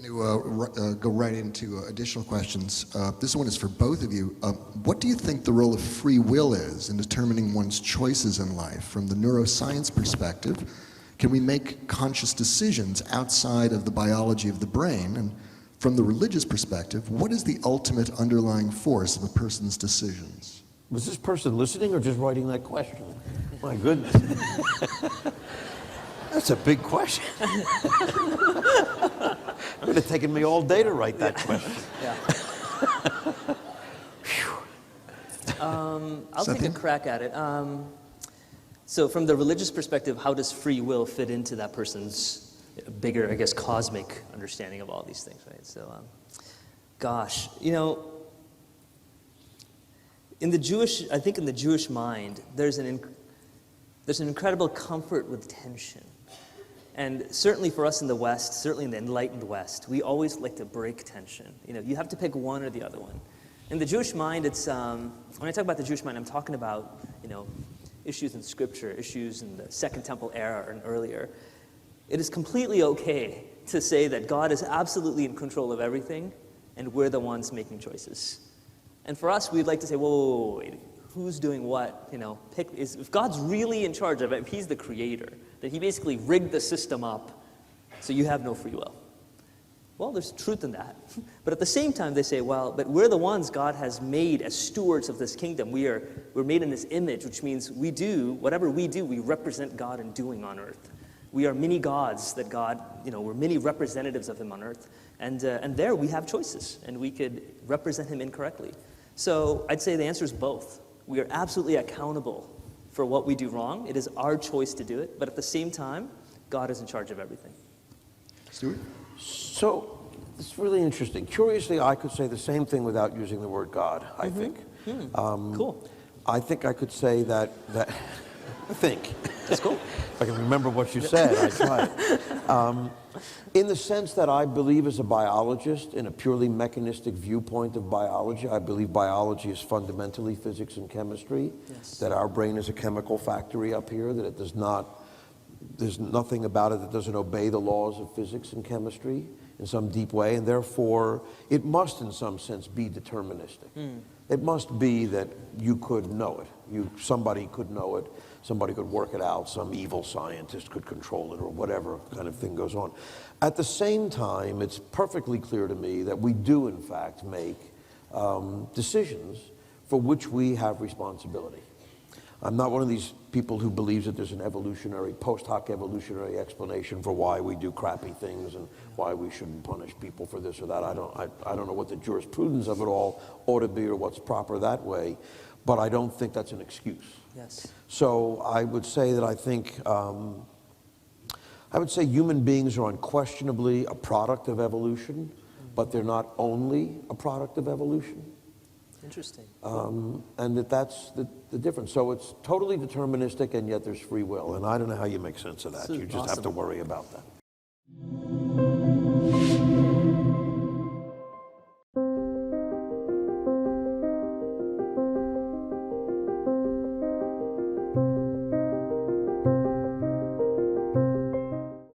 going to go right into additional questions. This one is for both of you. What do you think the role of free will is in determining one's choices in life? From the neuroscience perspective, can we make conscious decisions outside of the biology of the brain? And from the religious perspective, what is the ultimate underlying force of a person's decisions? Was this person listening or just writing that question? My goodness. That's a big question. It would have taken me all day to write that question. Yeah. I'll take a crack at it. So from the religious perspective, how does free will fit into that person's bigger, I guess, cosmic understanding of all these things, right? So, gosh, you know, I think in the Jewish mind, there's an incredible comfort with tension. And certainly for us in the West, certainly in the enlightened West, we always like to break tension. You know, you have to pick one or the other one. In the Jewish mind, it's, when I talk about the Jewish mind, I'm talking about, you know, issues in Scripture, issues in the Second Temple era and earlier. It is completely okay to say that God is absolutely in control of everything, and we're the ones making choices. And for us, we'd like to say, whoa, wait, who's doing what? You know, if God's really in charge of it, if He's the creator, then He basically rigged the system up so you have no free will. Well, there's truth in that. But at the same time, they say, well, but we're the ones God has made as stewards of this kingdom. We're made in this image, which means whatever we do, we represent God in doing on earth. We are many gods that God, you know, we're many representatives of Him on earth. And there we have choices, and we could represent Him incorrectly. So I'd say the answer is both. We are absolutely accountable for what we do wrong. It is our choice to do it. But at the same time, God is in charge of everything. Stuart? So it's really interesting. Curiously, I could say the same thing without using the word God, I think. Cool. I think I could say that I think. That's cool. If I can remember what you said, I try. In the sense that I believe as a biologist, in a purely mechanistic viewpoint of biology, I believe biology is fundamentally physics and chemistry, Yes. that our brain is a chemical factory up here, that it does not, there's nothing about it that doesn't obey the laws of physics and chemistry in some deep way, and therefore it must in some sense be deterministic. It must be that you could know it. Somebody could know it. Somebody could work it out. Some evil scientist could control it, or whatever kind of thing goes on. At the same time, it's perfectly clear to me that we do, in fact, make decisions for which we have responsibility. I'm not one of these people who believes that there's an evolutionary, post hoc evolutionary explanation for why we do crappy things and why we shouldn't punish people for this or that. I don't know what the jurisprudence of it all ought to be or what's proper that way, but I don't think that's an excuse. Yes. So I would say that I think, I would say human beings are unquestionably a product of evolution, but they're not only a product of evolution. Interesting. And that's the difference. So it's totally deterministic, and yet there's free will. And I don't know how you make sense of that. So You just have to worry about that.